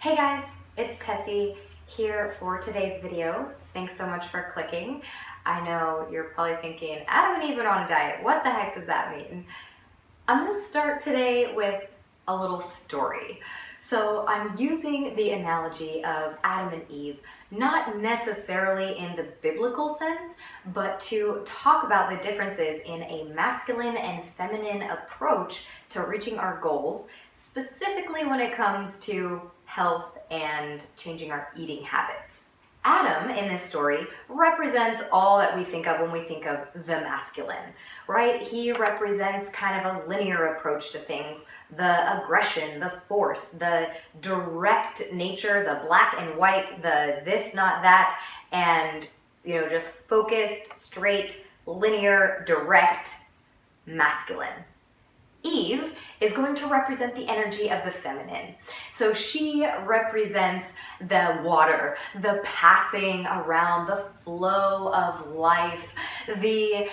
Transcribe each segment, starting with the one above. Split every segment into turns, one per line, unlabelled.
Hey guys, it's Tessie here for today's video. Thanks so much for clicking. I know you're probably thinking, Adam and Eve are on a diet. What the heck does that mean? I'm gonna start today with a little story. So I'm using the analogy of Adam and Eve, not necessarily in the biblical sense, but to talk about the differences in a masculine and feminine approach to reaching our goals, specifically when it comes to health and changing our eating habits. Adam in this story represents all that we think of when we think of the masculine, right? He represents kind of a linear approach to things, the aggression, the force, the direct nature, the black and white, the this, not that, and just focused, straight, linear, direct, masculine. Eve is going to represent the energy of the feminine. So she represents the water, the passing around, the flow of life, the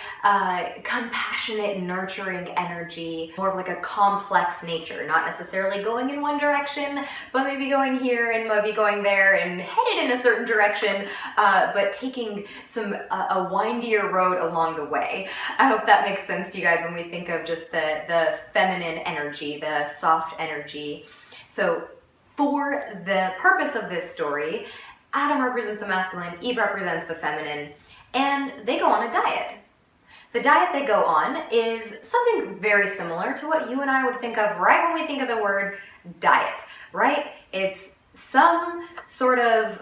compassionate, nurturing energy, more of like a complex nature, not necessarily going in one direction, but maybe going here and maybe going there and headed in a certain direction, but taking a windier road along the way. I hope that makes sense to you guys when we think of just the feminine energy, the soft energy. So for the purpose of this story, Adam represents the masculine, Eve represents the feminine, and they go on a diet. The diet they go on is something very similar to what you and I would think of right when we think of the word diet, right? It's some sort of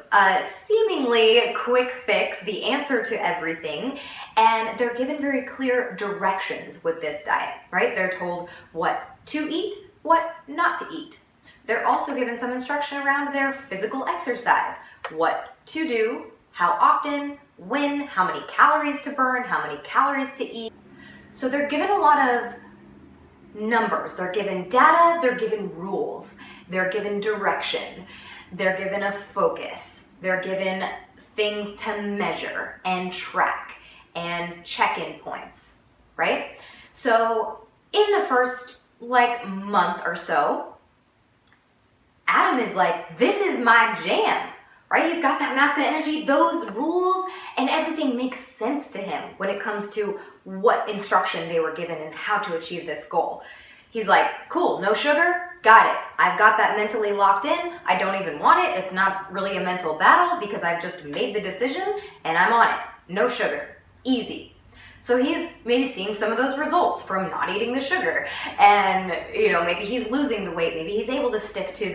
seemingly quick fix, the answer to everything, and they're given very clear directions with this diet, right? They're told what to eat, what not to eat. They're also given some instruction around their physical exercise, what to do, how often, when, how many calories to burn, how many calories to eat. So they're given a lot of numbers, they're given data, they're given rules, they're given direction, they're given a focus, they're given things to measure and track and check-in points, right? So in the first month or so, Adam is like, this is my jam, right? He's got that masculine energy, those rules, and everything makes sense to him when it comes to what instruction they were given and how to achieve this goal. He's like, cool, no sugar, got it. I've got that mentally locked in. I don't even want it. It's not really a mental battle because I've just made the decision and I'm on it. No sugar, easy. So he's maybe seeing some of those results from not eating the sugar, and maybe he's losing the weight, maybe he's able to stick to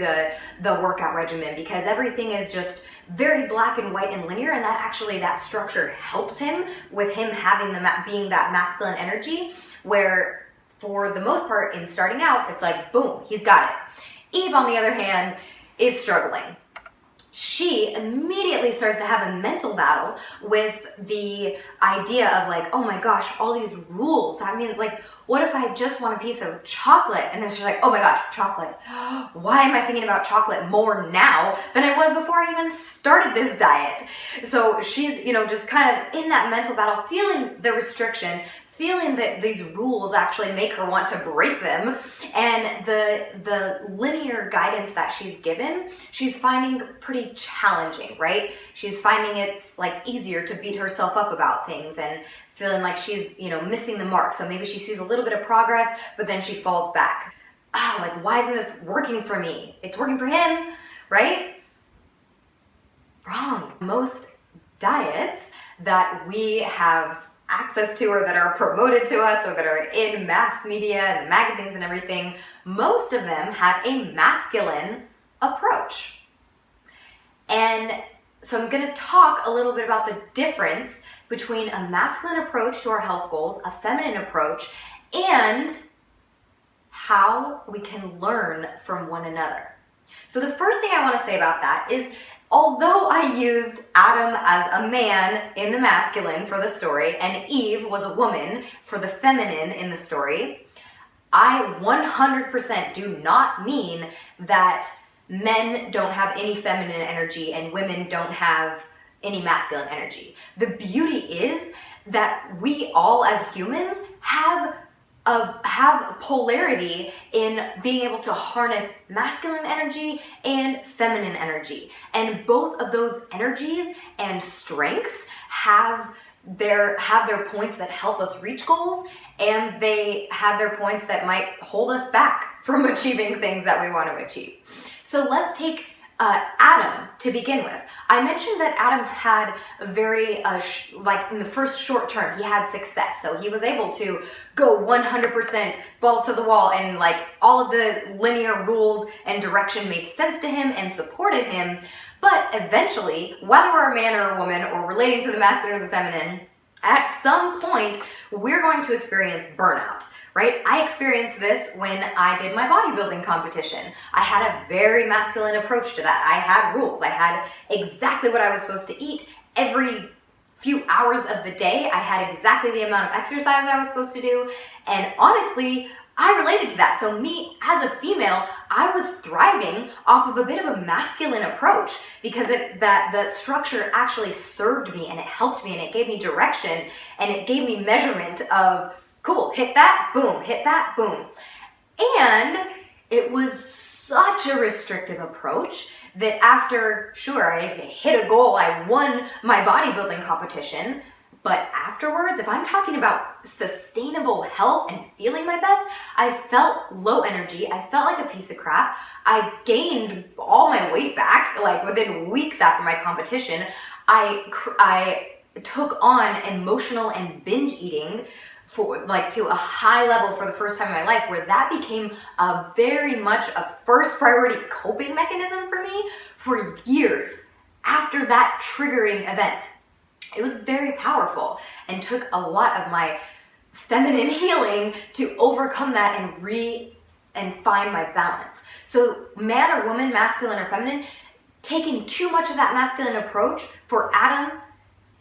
the workout regimen because everything is just very black and white and linear, and that structure helps him with him having being that masculine energy, where for the most part in starting out it's like boom, he's got it. Eve on the other hand is struggling. She immediately starts to have a mental battle with the idea of like, oh my gosh, all these rules. That means like, what if I just want a piece of chocolate? And then she's like, oh my gosh, chocolate. Why am I thinking about chocolate more now than I was before I even started this diet? So she's, just kind of in that mental battle, feeling the restriction, feeling that these rules actually make her want to break them, and the linear guidance that she's given, she's finding pretty challenging, right? She's finding it's like easier to beat herself up about things and feeling like she's, missing the mark. So maybe she sees a little bit of progress, but then she falls back. Like, why isn't this working for me? It's working for him, right? Wrong. Most diets that we have access to or that are promoted to us or that are in mass media and magazines and everything, most of them have a masculine approach. And so I'm going to talk a little bit about the difference between a masculine approach to our health goals, a feminine approach, and how we can learn from one another. So the first thing I want to say about that is, although I used Adam as a man in the masculine for the story and Eve was a woman for the feminine in the story, I 100% do not mean that men don't have any feminine energy and women don't have any masculine energy. The beauty is that we all as humans have have polarity in being able to harness masculine energy and feminine energy. And both of those energies and strengths have their points that help us reach goals, and they have their points that might hold us back from achieving things that we want to achieve. So let's take Adam to begin with. I mentioned that Adam had a very, like in the first short term, he had success. So he was able to go 100% balls to the wall, and like all of the linear rules and direction made sense to him and supported him. But eventually, whether we're a man or a woman or relating to the masculine or the feminine, at some point, we're going to experience burnout. Right? I experienced this when I did my bodybuilding competition. I had a very masculine approach to that. I had rules. I had exactly what I was supposed to eat every few hours of the day. I had exactly the amount of exercise I was supposed to do. And honestly, I related to that. So me as a female, I was thriving off of a bit of a masculine approach because the structure actually served me, and it helped me, and it gave me direction, and it gave me measurement of, cool, hit that, boom, hit that, boom. And it was such a restrictive approach that after, sure, I hit a goal, I won my bodybuilding competition, but afterwards, if I'm talking about sustainable health and feeling my best, I felt low energy, I felt like a piece of crap, I gained all my weight back, like within weeks after my competition. I took on emotional and binge eating for like to a high level for the first time in my life, where that became a very much a first priority coping mechanism for me for years after that triggering event. It was very powerful and took a lot of my feminine healing to overcome that and find my balance. So man or woman, masculine or feminine, taking too much of that masculine approach for Adam,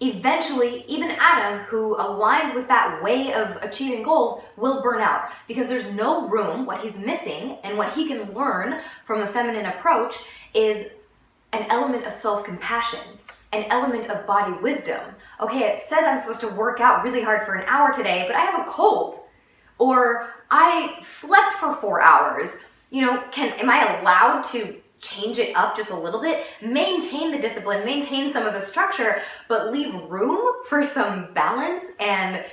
eventually, even Adam, who aligns with that way of achieving goals, will burn out because there's no room. What he's missing and what he can learn from a feminine approach is an element of self-compassion, an element of body wisdom. Okay, it says I'm supposed to work out really hard for an hour today, but I have a cold. Or I slept for 4 hours. You know, am I allowed to change it up just a little bit, maintain the discipline, maintain some of the structure, but leave room for some balance and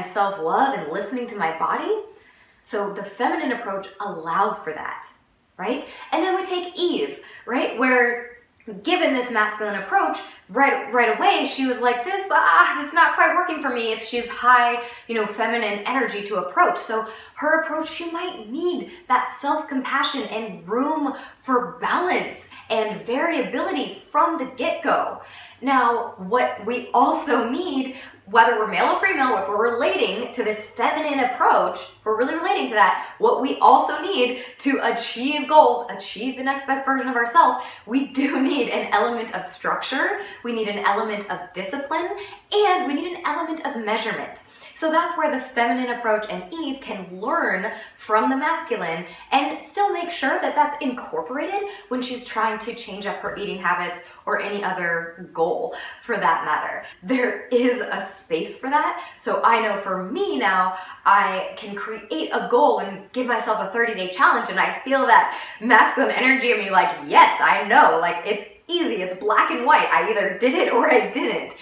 self-love and listening to my body? So the feminine approach allows for that, right? And then we take Eve, right? Where given this masculine approach, right away, she was like, this is not quite working for me if she's high, feminine energy to approach. So her approach, she might need that self-compassion and room for balance and variability from the get-go. Now, what we also need, whether we're male or female, if we're relating to this feminine approach, we're really relating to that, what we also need to achieve goals, achieve the next best version of ourselves, we do need an element of structure, we need an element of discipline, and we need an element of measurement. So that's where the feminine approach and Eve can learn from the masculine and still make sure that that's incorporated when she's trying to change up her eating habits or any other goal for that matter. There is a space for that. So I know for me now, I can create a goal and give myself a 30-day challenge, and I feel that masculine energy in me like, yes, I know, like it's easy, it's black and white. I either did it or I didn't.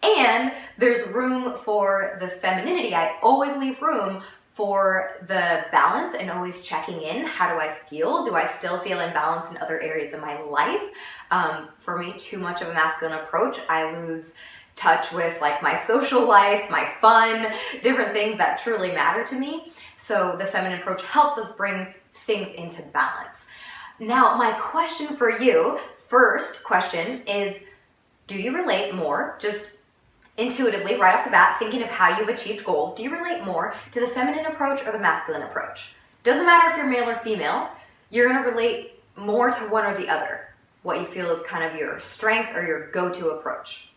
And there's room for the femininity. I always leave room for the balance and always checking in. How do I feel? Do I still feel imbalanced in other areas of my life? For me, too much of a masculine approach, I lose touch with like my social life, my fun, different things that truly matter to me. So the feminine approach helps us bring things into balance. Now, my question for you, first question is, do you relate more, just intuitively, right off the bat, thinking of how you've achieved goals, do you relate more to the feminine approach or the masculine approach? Doesn't matter if you're male or female, you're going to relate more to one or the other, what you feel is kind of your strength or your go-to approach.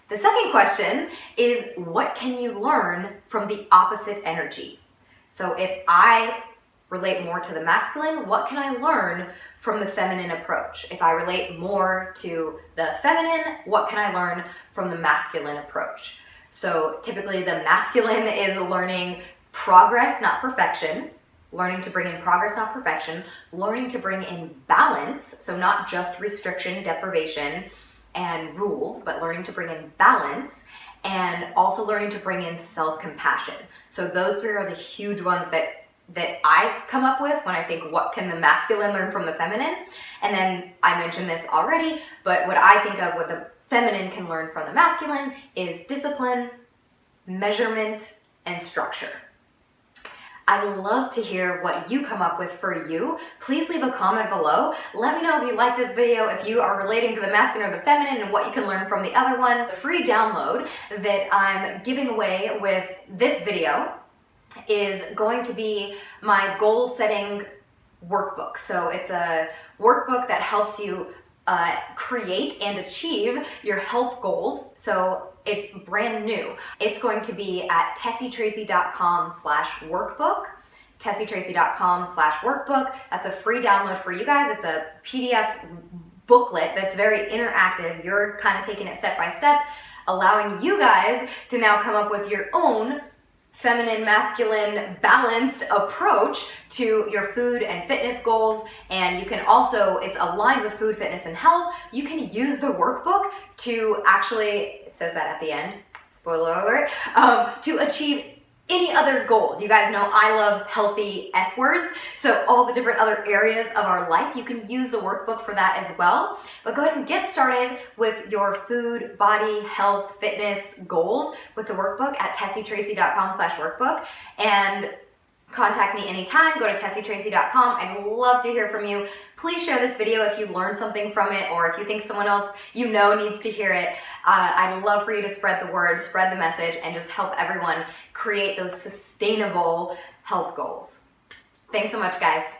The second question is, what can you learn from the opposite energy? So if I relate more to the masculine, what can I learn from the feminine approach? If I relate more to the feminine, what can I learn from the masculine approach? So typically the masculine is learning progress, not perfection. Learning to bring in progress, not perfection. Learning to bring in balance, so not just restriction, deprivation, and rules, but learning to bring in balance, and also learning to bring in self-compassion. So those three are the huge ones that I come up with when I think, what can the masculine learn from the feminine? And then I mentioned this already, but what I think of what the feminine can learn from the masculine is discipline, measurement, and structure. I'd love to hear what you come up with for you. Please leave a comment below. Let me know if you like this video, if you are relating to the masculine or the feminine, and what you can learn from the other one. The free download that I'm giving away with this video is going to be my goal setting workbook. So it's a workbook that helps you create and achieve your health goals. So it's brand new. It's going to be at tessietracy.com/workbook. tessietracy.com/workbook. That's a free download for you guys. It's a PDF booklet that's very interactive. You're kind of taking it step by step, allowing you guys to now come up with your own feminine, masculine, balanced approach to your food and fitness goals. And you can also, it's aligned with food, fitness, and health. You can use the workbook to actually, it says that at the end, spoiler alert, to achieve any other goals. You guys know I love healthy F words, so all the different other areas of our life, you can use the workbook for that as well. But go ahead and get started with your food, body, health, fitness goals with the workbook at tessietracy.com/workbook, and contact me anytime. Go to tessietracy.com. I'd love to hear from you. Please share this video if you learned something from it, or if you think someone else you know needs to hear it. I'd love for you to spread the word, spread the message, and just help everyone create those sustainable health goals. Thanks so much, guys.